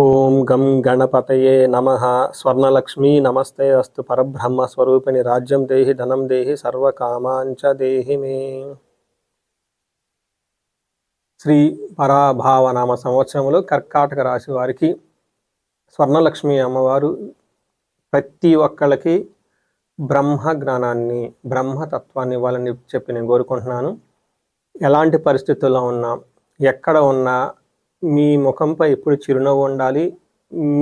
ఓం గం గణపతయే నమః. స్వర్ణలక్ష్మీ నమస్తే అస్తు. పరబ్రహ్మ స్వరూపిణి రాజ్యం దేహి ధనం దేహి సర్వకామాంచ దేహి మే. శ్రీ పరాభావనామ సంవత్సరంలో కర్కాటక రాశి వారికి స్వర్ణలక్ష్మి అమ్మవారు ప్రతి ఒక్కళ్ళకి బ్రహ్మ జ్ఞానాన్ని, బ్రహ్మతత్వాన్ని ఇవ్వాలని చెప్పి నేను కోరుకుంటున్నాను. ఎలాంటి పరిస్థితుల్లో ఉన్నా, ఎక్కడ ఉన్నా మీ ముఖంపై ఎప్పుడు చిరునవ్వు ఉండాలి.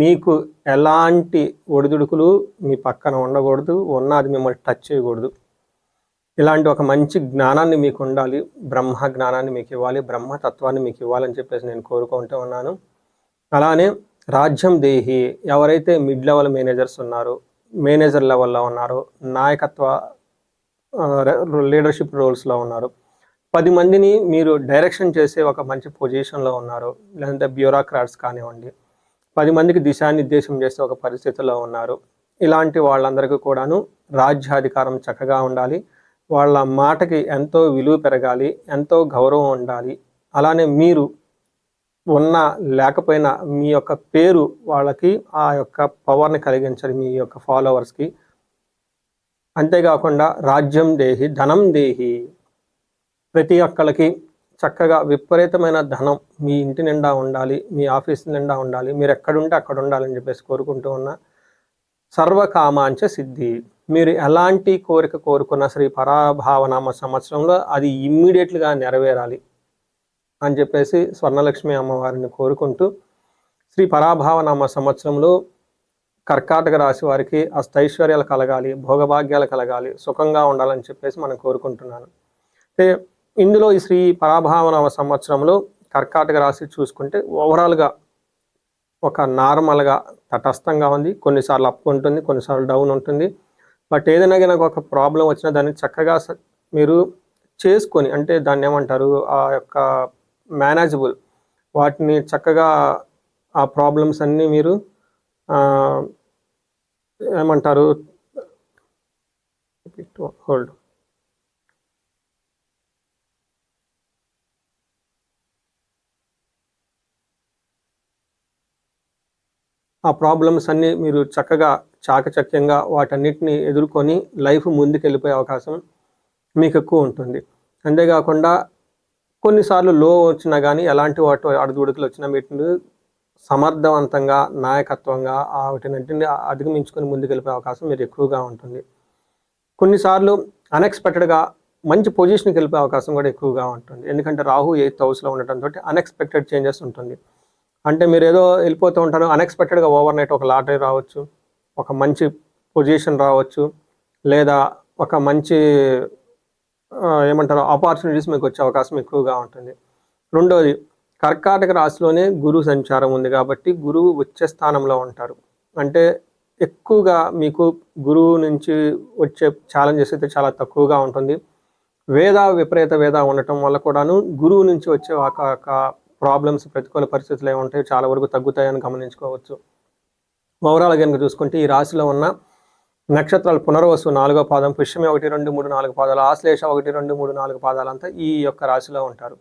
మీకు ఎలాంటి ఒడిదుడుకులు మీ పక్కన ఉండకూడదు, ఉన్నది మిమ్మల్ని టచ్ చేయకూడదు. ఇలాంటి ఒక మంచి జ్ఞానాన్ని మీకు ఉండాలి, బ్రహ్మ జ్ఞానాన్ని మీకు ఇవ్వాలి, బ్రహ్మతత్వాన్ని మీకు ఇవ్వాలని చెప్పేసి నేను కోరుకుంటూ ఉన్నాను. అలానే రాజ్యం దేహి, ఎవరైతే మిడ్ లెవెల్ మేనేజర్స్ ఉన్నారో, మేనేజర్ లెవెల్లో ఉన్నారో, నాయకత్వ లీడర్షిప్ రోల్స్లో ఉన్నారు, 10 మందిని మీరు డైరెక్షన్ చేసే ఒక మంచి పొజిషన్లో ఉన్నారు, లేదంటే బ్యూరోక్రాట్స్ కానివ్వండి, 10 మందికి దిశానిర్దేశం చేసే ఒక పరిస్థితిలో ఉన్నారు. ఇలాంటి వాళ్ళందరికీ కూడాను రాజ్యాధికారం చక్కగా ఉండాలి, వాళ్ళ మాటకి ఎంతో విలువ పెరగాలి, ఎంతో గౌరవం ఉండాలి. అలానే మీరు ఉన్నా లేకపోయినా మీ యొక్క పేరు వాళ్ళకి ఆ యొక్క పవర్ని కలిగించాలి మీ యొక్క ఫాలోవర్స్కి. అంతేకాకుండా రాజ్యం దేహి ధనం దేహి, ప్రతి ఒక్కళ్ళకి చక్కగా విపరీతమైన ధనం మీ ఇంటి నిండా ఉండాలి, మీ ఆఫీస్ నిండా ఉండాలి, మీరు ఎక్కడుంటే అక్కడ ఉండాలని చెప్పేసి కోరుకుంటూ ఉన్నా. సర్వకామాంచ సిద్ధి, మీరు ఎలాంటి కోరిక కోరుకున్న శ్రీ పరాభావనామ సంవత్సరంలో అది ఇమ్మీడియట్గా నెరవేరాలి అని చెప్పేసి స్వర్ణలక్ష్మి అమ్మవారిని కోరుకుంటూ, శ్రీ పరాభావనామ సంవత్సరంలో కర్కాటక రాశి వారికి అష్టైశ్వర్యాలు కలగాలి, భోగభాగ్యాలు కలగాలి, సుఖంగా ఉండాలని చెప్పేసి మనం కోరుకుంటున్నాను. అంటే ఇందులో ఈ శ్రీ పరాభావనామ సంవత్సరంలో కర్కాటక రాశి చూసుకుంటే ఓవరాల్గా ఒక నార్మల్గా తటస్థంగా ఉంది. కొన్నిసార్లు అప్ ఉంటుంది, కొన్నిసార్లు డౌన్ ఉంటుంది. బట్ ఏదైనా కానీ ఒక ప్రాబ్లం వచ్చినా దాన్ని చక్కగా మీరు చేసుకొని, అంటే దాన్ని ఏమంటారు, ఆ యొక్క మేనేజబుల్, వాటిని చక్కగా ఆ ప్రాబ్లమ్స్ అన్నీ మీరు ఏమంటారు, హోల్డ్, ఆ ప్రాబ్లమ్స్ అన్నీ మీరు చక్కగా చాకచక్యంగా వాటన్నిటిని ఎదుర్కొని లైఫ్ ముందుకు వెళ్ళిపోయే అవకాశం మీకు ఎక్కువ ఉంటుంది. అంతేకాకుండా కొన్నిసార్లు లో వచ్చినా కానీ, ఎలాంటి వాటి అడుగుడుకులు వచ్చినా వీటిని సమర్థవంతంగా, నాయకత్వంగా వాటిని అధిగమించుకొని ముందుకు వెళ్ళిపోయే అవకాశం మీరు ఎక్కువగా ఉంటుంది. కొన్నిసార్లు అన్ఎక్స్పెక్టెడ్గా మంచి పొజిషన్కి వెళ్ళిపోయే అవకాశం కూడా ఎక్కువగా ఉంటుంది. ఎందుకంటే రాహు 8th హౌస్లో ఉండటంతో అన్ఎక్స్పెక్టెడ్ చేంజెస్ ఉంటుంది. అంటే మీరు ఏదో వెళ్ళిపోతూ ఉంటారు, అన్ఎక్స్పెక్టెడ్గా ఓవర్ నైట్ ఒక లాటరీ రావచ్చు, ఒక మంచి పొజిషన్ రావచ్చు, లేదా ఒక మంచి ఏమంటారు ఆపర్చునిటీస్ మీకు వచ్చే అవకాశం ఎక్కువగా ఉంటుంది. రెండోది, కర్కాటక రాశిలోనే గురువు సంచారం ఉంది కాబట్టి గురువు ఉచ్చ స్థానంలో ఉంటారు. అంటే ఎక్కువగా మీకు గురువు నుంచి వచ్చే ఛాలెంజెస్ అయితే చాలా తక్కువగా ఉంటుంది. విపరీత వేద ఉండటం వల్ల కూడాను గురువు నుంచి వచ్చే ఒక ప్రాబ్లమ్స్, ప్రతికూల పరిస్థితులు ఏముంటాయి చాలా వరకు తగ్గుతాయని గమనించుకోవచ్చు. ఓవరాల్ కనుక చూసుకుంటే ఈ రాశిలో ఉన్న నక్షత్రాలు పునర్వసు 4వ పాదం, పుష్యమి 1, 2, 3, 4 పాదాలు, ఆశ్లేష 1, 2, 3, 4 పాదాలంతా ఈ యొక్క రాశిలో ఉంటారు.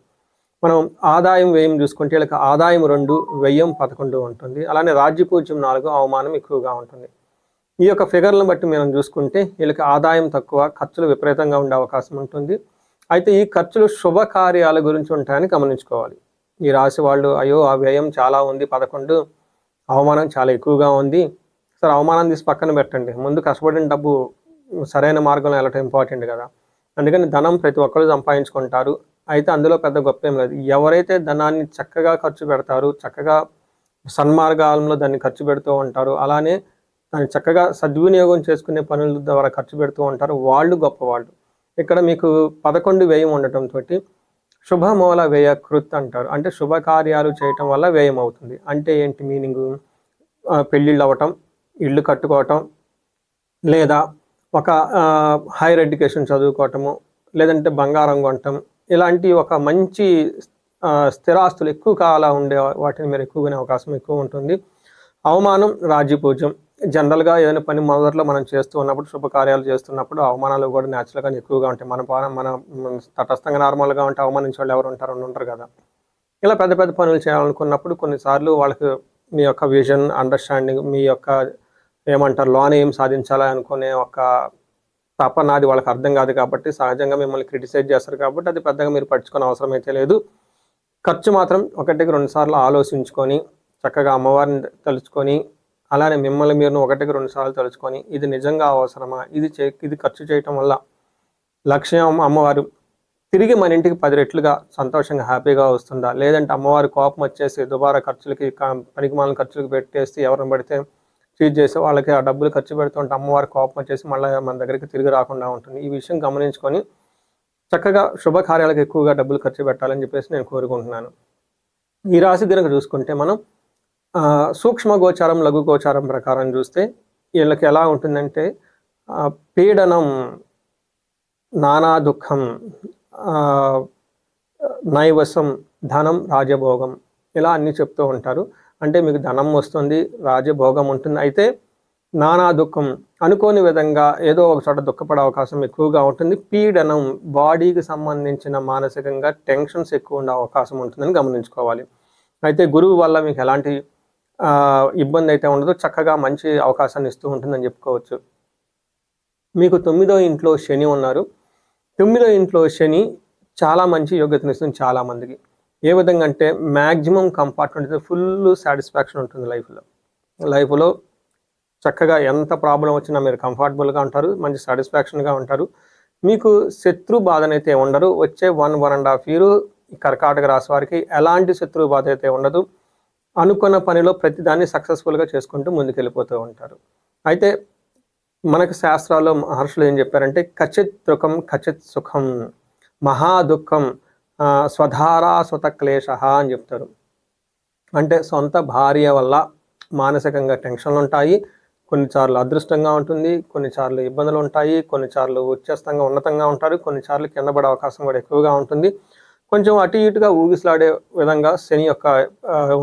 మనం ఆదాయం వ్యయం చూసుకుంటే వీళ్ళకి ఆదాయం 2, వ్యయం 11 ఉంటుంది. అలానే రాజ్యపూజ్యం 4, అవమానం ఎక్కువగా ఉంటుంది. ఈ యొక్క ఫిగర్లను బట్టి మనం చూసుకుంటే వీళ్ళకి ఆదాయం తక్కువ, ఖర్చులు విపరీతంగా ఉండే అవకాశం ఉంటుంది. అయితే ఈ ఖర్చులు శుభకార్యాల గురించి ఉంటాయని గమనించుకోవాలి. ఈ రాశి వాళ్ళు అయ్యో ఆ వ్యయం చాలా ఉంది 11, అవమానం చాలా ఎక్కువగా ఉంది, సరే అవమానం తీసి పక్కన పెట్టండి, ముందు కష్టపడిన డబ్బు సరైన మార్గంలో వెళ్ళటం ఇంపార్టెంట్ కదా. అందుకని ధనం ప్రతి ఒక్కరు సంపాదించుకుంటారు. అయితే అందులో పెద్ద గొప్ప ఏం లేదు. ఎవరైతే ధనాన్ని చక్కగా ఖర్చు పెడతారు, చక్కగా సన్మార్గాలలో దాన్ని ఖర్చు పెడుతూ ఉంటారు, అలానే దాన్ని చక్కగా సద్వినియోగం చేసుకునే పనుల ద్వారా ఖర్చు పెడుతూ ఉంటారు, వాళ్ళు గొప్పవాళ్ళు. ఇక్కడ మీకు 11 వ్యయం ఉండటంతో శుభమూల వ్యయ కృత్ అంటారు. అంటే శుభకార్యాలు చేయటం వల్ల వ్యయం అవుతుంది. అంటే ఏంటి మీనింగు, పెళ్ళిళ్ళు అవ్వటం, ఇళ్ళు కట్టుకోవటం, లేదా ఒక హైయర్ ఎడ్యుకేషన్ చదువుకోవటము, లేదంటే బంగారం కొనటం, ఇలాంటి ఒక మంచి స్థిరాస్తులు ఎక్కువ కాలం ఉండే వాటిని మీరు ఎక్కువగానే అవకాశం ఎక్కువ ఉంటుంది. అవమానం రాజ్యపూజ్యం, జనరల్గా ఏదైనా పని మొదట్లో మనం చేస్తూ ఉన్నప్పుడు, శుభకార్యాలు చేస్తున్నప్పుడు అవమానాలు కూడా న్యాచురల్గా ఎక్కువగా ఉంటాయి. మన తటస్థంగా నార్మల్గా ఉంటే అవమానించే వాళ్ళు ఎవరు ఉంటారు కదా. ఇలా పెద్ద పెద్ద పనులు చేయాలనుకున్నప్పుడు కొన్నిసార్లు వాళ్ళకి మీ యొక్క విజన్, అండర్స్టాండింగ్, మీ యొక్క ఏమంటారు లోన్ ఏం సాధించాలి అనుకునే ఒక తపన అది వాళ్ళకి అర్థం కాదు కాబట్టి సహజంగా మిమ్మల్ని క్రిటిసైజ్ చేస్తారు కాబట్టి అది పెద్దగా మీరు పట్టించుకునే అవసరం అయితే లేదు. ఖర్చు మాత్రం 1-2 సార్లు ఆలోచించుకొని చక్కగా అమ్మవారిని తలుచుకొని అలానే మిమ్మల్ని మీరు 1-2 సార్లు తలుచుకొని ఇది నిజంగా అవసరమా, ఇది ఖర్చు చేయటం వల్ల లక్ష్యం అమ్మవారు తిరిగి మన ఇంటికి 10 రెట్లుగా సంతోషంగా హ్యాపీగా వస్తుందా, లేదంటే అమ్మవారి కోపం వచ్చేసి దుబారా ఖర్చులకి పనికిమాలిన ఖర్చులకి పెట్టేసి ఎవరిని పడితే చీట్ చేసి వాళ్ళకి ఆ డబ్బులు ఖర్చు పెడుతుంటే అమ్మవారి కోపం వచ్చేసి మళ్ళీ మన దగ్గరికి తిరిగి రాకుండా ఉంటుంది. ఈ విషయం గమనించుకొని చక్కగా శుభకార్యాలకు ఎక్కువగా డబ్బులు ఖర్చు పెట్టాలని చెప్పేసి నేను కోరుకుంటున్నాను. ఈ రాశి కనుక చూసుకుంటే మనం సూక్ష్మ గోచారం, లఘు గోచారం ప్రకారం చూస్తే వీళ్ళకి ఎలా ఉంటుందంటే పీడనం, నానా దుఃఖం, నైవసం, ధనం, రాజభోగం ఇలా అన్నీ చెప్తూ ఉంటారు. అంటే మీకు ధనం వస్తుంది, రాజభోగం ఉంటుంది, అయితే నానా దుఃఖం అనుకోని విధంగా ఏదో ఒక చోట దుఃఖపడే అవకాశం ఎక్కువగా ఉంటుంది. పీడనం, బాడీకి సంబంధించిన మానసికంగా టెన్షన్స్ ఎక్కువ ఉండే అవకాశం ఉంటుందని గమనించుకోవాలి. అయితే గురువు వల్ల మీకు ఎలాంటి ఇబ్బంది అయితే ఉండదు, చక్కగా మంచి అవకాశాన్ని ఇస్తూ ఉంటుందని చెప్పుకోవచ్చు. మీకు 9వ ఇంట్లో శని ఉన్నారు. 9వ ఇంట్లో శని చాలా మంచి యోగ్యతనిస్తుంది చాలామందికి. ఏ విధంగా అంటే మ్యాక్సిమం కంఫర్ట్మెంట్, ఫుల్ సాటిస్ఫాక్షన్ ఉంటుంది లైఫ్లో చక్కగా ఎంత ప్రాబ్లం వచ్చినా మీరు కంఫర్టబుల్గా ఉంటారు, మంచి సాటిస్ఫాక్షన్గా ఉంటారు. మీకు శత్రు బాధనైతే ఉండరు. వచ్చే 1.5 year కర్కాటక రాశి వారికి ఎలాంటి శత్రు బాధ అయితే ఉండదు. అనుకున్న పనిలో ప్రతిదాన్ని సక్సెస్ఫుల్గా చేసుకుంటూ ముందుకెళ్ళిపోతూ ఉంటారు. అయితే మనకు శాస్త్రాల్లో మహర్షులు ఏం చెప్పారంటే కచిత్ దుఃఖం కచిత్ సుఖం, మహా దుఃఖం స్వధారా స్వత క్లేశ అని చెప్తారు. అంటే సొంత భార్య వల్ల మానసికంగా టెన్షన్లు ఉంటాయి, కొన్నిసార్లు అదృష్టంగా ఉంటుంది, కొన్నిసార్లు ఇబ్బందులు ఉంటాయి, కొన్నిసార్లు ఉచ్చస్థంగా ఉన్నతంగా ఉంటారు, కొన్నిసార్లు కింద పడే అవకాశం కూడా ఎక్కువగా ఉంటుంది. కొంచెం అటు ఇటుగా ఊగిసలాడే విధంగా శని యొక్క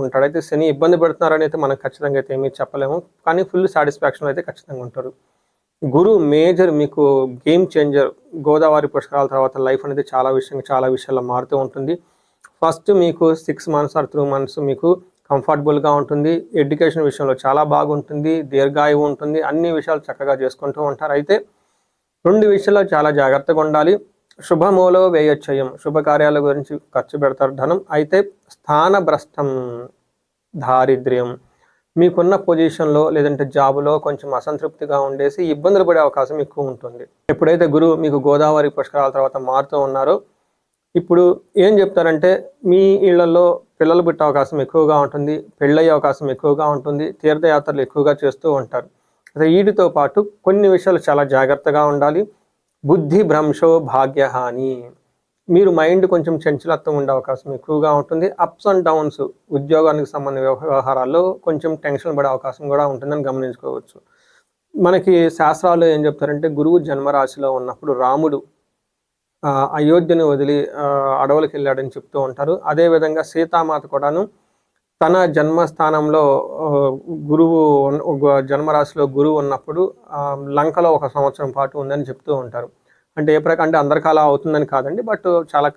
ఉంటాడు. అయితే శని ఇబ్బంది పెడుతున్నారని అయితే మనం ఖచ్చితంగా అయితే ఏమీ చెప్పలేము, కానీ ఫుల్ సాటిస్ఫాక్షన్ అయితే ఖచ్చితంగా ఉంటారు. గురువు మేజర్ మీకు గేమ్ చేంజర్. గోదావరి పుష్కరాల తర్వాత లైఫ్ అనేది చాలా విషయాల్లో మారుతూ ఉంటుంది. ఫస్ట్ మీకు 6 months or 3 months మీకు కంఫర్టబుల్గా ఉంటుంది, ఎడ్యుకేషన్ విషయంలో చాలా బాగుంటుంది, దీర్ఘాయువు ఉంటుంది, అన్ని విషయాలు చక్కగా చేసుకుంటూ ఉంటారు. అయితే 2 విషయాల్లో చాలా జాగ్రత్తగా ఉండాలి. శుభమూలో వ్యయచ్చయం, శుభకార్యాల గురించి ఖర్చు పెడతారు ధనం. అయితే స్థానభ్రష్టం, దారిద్ర్యం, మీకున్న పొజిషన్లో లేదంటే జాబులో కొంచెం అసంతృప్తిగా ఉండేసి ఇబ్బందులు పడే అవకాశం ఎక్కువ ఉంటుంది. ఎప్పుడైతే గురువు మీకు గోదావరి పుష్కరాల తర్వాత మారుతూ ఉన్నారో ఇప్పుడు ఏం చెప్తారంటే మీ ఇళ్లలో పిల్లలు పుట్టే అవకాశం ఎక్కువగా ఉంటుంది, పెళ్ళయ్యే అవకాశం ఎక్కువగా ఉంటుంది, తీర్థయాత్రలు ఎక్కువగా చేస్తూ ఉంటారు. అదే వీటితో పాటు కొన్ని విషయాలు చాలా జాగ్రత్తగా ఉండాలి. బుద్ధి భ్రంశో భాగ్యహాని, మీరు మైండ్ కొంచెం చంచలత్వం ఉండే అవకాశం ఎక్కువగా ఉంటుంది. అప్స్ అండ్ డౌన్స్, ఉద్యోగానికి సంబంధించిన వ్యవహారాల్లో కొంచెం టెన్షన్ పడే అవకాశం కూడా ఉంటుందని గమనించుకోవచ్చు. మనకి శాస్త్రాలు ఏం చెప్తారంటే గురువు జన్మరాశిలో ఉన్నప్పుడు రాముడు అయోధ్యను వదిలి అడవులకు వెళ్ళాడని చెప్తూ ఉంటారు. అదేవిధంగా సీతామాత కూడాను తన జన్మస్థానంలో గురువు జన్మరాశిలో గురువు ఉన్నప్పుడు లంకలో 1 సంవత్సరం పాటు ఉందని చెప్తూ ఉంటారు. అంటే ఏ ప్రకారం అంటే అందరికీ అలా అవుతుందని కాదండి, బట్ చాలా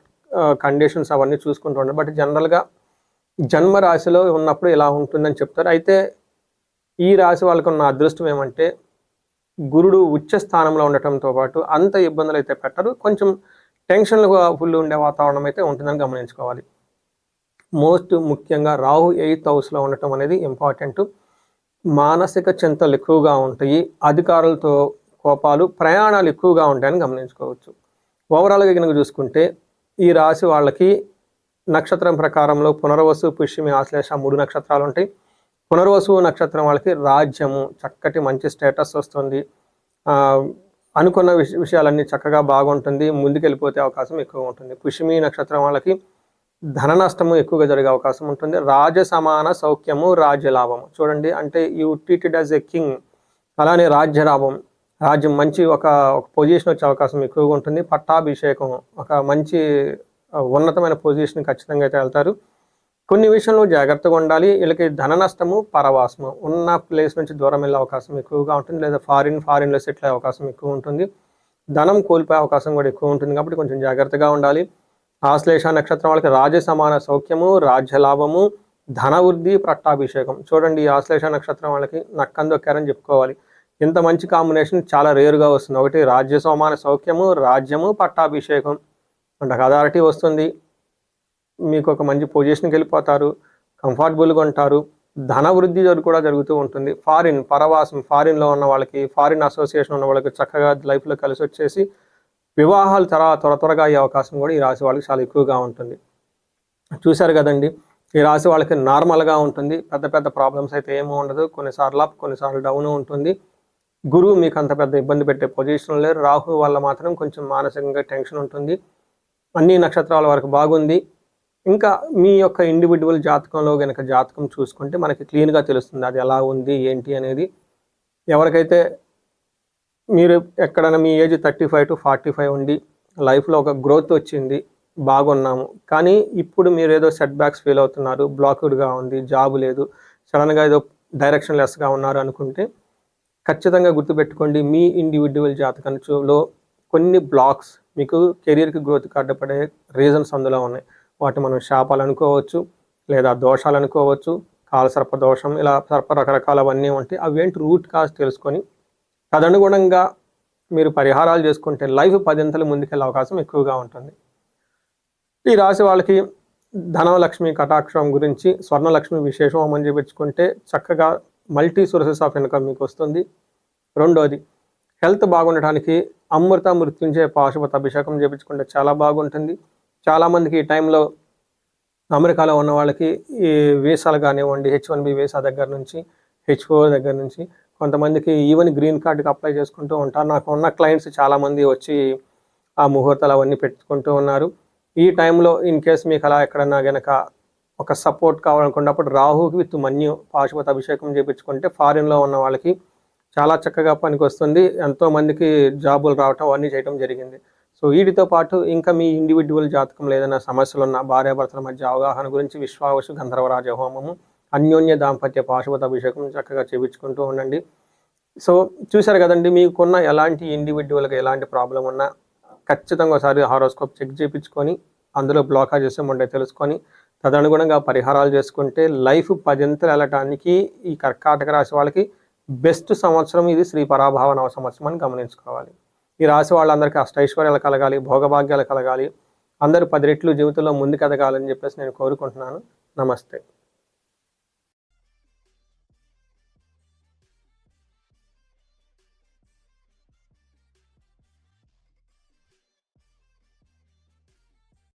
కండిషన్స్ అవన్నీ చూసుకుంటూ ఉంటారు. బట్ జనరల్గా జన్మరాశిలో ఉన్నప్పుడు ఇలా ఉంటుందని చెప్తారు. అయితే ఈ రాశి వాళ్ళకు ఉన్న అదృష్టం ఏమంటే గురుడు ఉచ్చ స్థానంలో ఉండటంతో పాటు అంత ఇబ్బందులు అయితే పెట్టరు, కొంచెం టెన్షన్లుగా ఫుల్ ఉండే వాతావరణం అయితే ఉంటుందని గమనించుకోవాలి. మోస్ట్ ముఖ్యంగా రాహు 8th హౌస్లో ఉండటం అనేది ఇంపార్టెంట్. మానసిక చింతలు ఎక్కువగా ఉంటాయి, అధికారులతో కోపాలు, ప్రయాణాలు ఎక్కువగా ఉంటాయని గమనించుకోవచ్చు. ఓవరాల్గా కనుక చూసుకుంటే ఈ రాశి వాళ్ళకి నక్షత్రం ప్రకారంలో పునర్వసు, పుష్యమి, ఆశ్లేష 3 నక్షత్రాలు ఉంటాయి. పునర్వసు నక్షత్రం వాళ్ళకి రాజ్యము, చక్కటి మంచి స్టేటస్ వస్తుంది, అనుకున్న విషయాలన్నీ చక్కగా బాగుంటుంది, ముందుకెళ్ళిపోతే అవకాశం ఎక్కువ ఉంటుంది. పుష్యమి నక్షత్రం వాళ్ళకి ధన నష్టము ఎక్కువగా జరిగే అవకాశం ఉంటుంది. రాజ సమాన సౌఖ్యము, రాజ్యలాభము, చూడండి అంటే you treated as a king, అలానే రాజ్యలాభం, రాజ్యం మంచి ఒక పొజిషన్ వచ్చే అవకాశం ఎక్కువగా ఉంటుంది. పట్టాభిషేకం, ఒక మంచి ఉన్నతమైన పొజిషన్ ఖచ్చితంగా అయితే వెళ్తారు. కొన్ని విషయంలో జాగ్రత్తగా ఉండాలి. వీళ్ళకి ధన నష్టము, పరవాసము, ఉన్న ప్లేస్ నుంచి దూరం వెళ్ళే అవకాశం ఎక్కువగా ఉంటుంది, లేదా ఫారిన్లో సెటిల్ అయ్యే అవకాశం ఎక్కువ ఉంటుంది. ధనం కోల్పోయే అవకాశం కూడా ఎక్కువ ఉంటుంది, కాబట్టి కొంచెం జాగ్రత్తగా ఉండాలి. ఆశ్లేష నక్షత్రం వాళ్ళకి రాజ సమాన సౌఖ్యము, రాజ్యలాభము, ధనవృద్ధి, పట్టాభిషేకం. చూడండి, ఈ ఆశ్లేష నక్షత్రం వాళ్ళకి నక్కందొక్కారని చెప్పుకోవాలి. ఇంత మంచి కాంబినేషన్ చాలా రేరుగా వస్తుంది. ఒకటి రాజ్య సోమాన సౌఖ్యము, రాజ్యము, పట్టాభిషేకం. అంటే అథారిటీ వస్తుంది, మీకు ఒక మంచి పొజిషన్కి వెళ్ళిపోతారు, కంఫర్టబుల్గా ఉంటారు. ధనవృద్ధి కూడా జరుగుతూ ఉంటుంది. పరవాసం, ఫారిన్లో ఉన్న వాళ్ళకి, ఫారిన్ అసోసియేషన్ ఉన్న వాళ్ళకి చక్కగా లైఫ్లో కలిసి వచ్చేసి వివాహాలు త్వరగా అయ్యే అవకాశం కూడా ఈ రాశి వాళ్ళకి చాలా ఎక్కువగా ఉంటుంది. చూశారు కదండి, ఈ రాశి వాళ్ళకి నార్మల్గా ఉంటుంది. పెద్ద పెద్ద ప్రాబ్లమ్స్ అయితే ఏమీ ఉండదు. కొన్నిసార్లు అప్, కొన్నిసార్లు డౌన్ ఉంటుంది. గురువు మీకు అంత పెద్ద ఇబ్బంది పెట్టే పొజిషన్ లేరు. రాహు వల్ల మాత్రం కొంచెం మానసికంగా టెన్షన్ ఉంటుంది. అన్ని నక్షత్రాల వరకు బాగుంది. ఇంకా మీ యొక్క ఇండివిజువల్ జాతకంలో కనుక జాతకం చూసుకుంటే మనకి క్లీన్గా తెలుస్తుంది అది ఎలా ఉంది ఏంటి అనేది. ఎవరికైతే మీరు ఎక్కడైనా మీ ఏజ్ 35 to 45 ఉండి లైఫ్లో ఒక గ్రోత్ వచ్చింది, బాగున్నాము, కానీ ఇప్పుడు మీరు ఏదో సెట్ బ్యాక్స్ ఫీల్ అవుతున్నారు, బ్లాక్డ్గా ఉంది, జాబ్ లేదు, సడన్గా ఏదో డైరెక్షన్ లెస్గా ఉన్నారు అనుకుంటే ఖచ్చితంగా గుర్తుపెట్టుకోండి, మీ ఇండివిజువల్ జాతకంలో కొన్ని బ్లాక్స్ మీకు కెరియర్కి గ్రోత్కి అడ్డపడే రీజన్స్ అందులో ఉన్నాయి. వాటి మనం శాపాలు అనుకోవచ్చు, లేదా దోషాలు అనుకోవచ్చు, కాలసర్ప దోషం, ఇలా రకరకాలవన్నీ ఉంటాయి. అవేంటి రూట్ కాజ్ తెలుసుకొని తదనుగుణంగా మీరు పరిహారాలు చేసుకుంటే లైఫ్ 10 ముందుకెళ్ళే అవకాశం ఎక్కువగా ఉంటుంది. ఈ రాశి వాళ్ళకి ధనలక్ష్మి కటాక్షం గురించి స్వర్ణలక్ష్మి విశేషం అని చేపించుకుంటే చక్కగా మల్టీ సోర్సెస్ ఆఫ్ ఇన్కమ్ మీకు వస్తుంది. రెండోది, హెల్త్ బాగుండటానికి అమృత మృత్యుంజయ పాశుపత అభిషేకం చేయించుకుంటే చాలా బాగుంటుంది. చాలామందికి ఈ టైంలో అమెరికాలో ఉన్న వాళ్ళకి ఈ వీసాలు కానివ్వండి, H1B వీసా దగ్గర నుంచి, H4 దగ్గర నుంచి, కొంతమందికి ఈవెన్ గ్రీన్ కార్డుకి అప్లై చేసుకుంటూ ఉంటారు. నాకు ఉన్న క్లయింట్స్ చాలామంది వచ్చి ఆ ముహూర్తాలు అవన్నీ పెట్టుకుంటూ ఉన్నారు. ఈ టైంలో ఇన్ కేస్ మీకు అలా ఎక్కడన్నా గనక ఒక సపోర్ట్ కావాలనుకున్నప్పుడు రాహుకి విత్ మన్యు పాశుపత అభిషేకం చేయించుకుంటే ఫారిన్లో ఉన్న వాళ్ళకి చాలా చక్కగా పనికి వస్తుంది. ఎంతోమందికి జాబులు రావటం అవన్నీ చేయడం జరిగింది. సో వీటితో పాటు ఇంకా మీ ఇండివిజువల్ జాతకంలో ఏదైనా సమస్యలు ఉన్న భార్యాభర్తల మధ్య అవగాహన గురించి విశ్వావసు గంధర్వరాజ హోమము, అన్యోన్య దాంపత్య పాశుపత అభిషేకం చక్కగా చేయించుకుంటూ ఉండండి. సో చూశారు కదండి, మీకున్న ఎలాంటి ఇండివిజువల్గా ఎలాంటి ప్రాబ్లం ఉన్నా ఖచ్చితంగా ఒకసారి హారోస్కోప్ చెక్ చేయించుకొని అందులో బ్లాకేజెస్ ఉండే తెలుసుకొని తదనుగుణంగా పరిహారాలు చేసుకుంటే లైఫ్ 10 వెళ్ళటానికి ఈ కర్కాటక రాశి వాళ్ళకి బెస్ట్ సంవత్సరం ఇది. శ్రీ పరాభావ నవ సంవత్సరం అని గమనించుకోవాలి. ఈ రాశి వాళ్ళందరికీ అష్టైశ్వర్యాలు కలగాలి, భోగభాగ్యాలు కలగాలి, అందరూ 10 రెట్లు జీవితంలో ముందుకు ఎదగాలని చెప్పేసి నేను కోరుకుంటున్నాను. నమస్తే.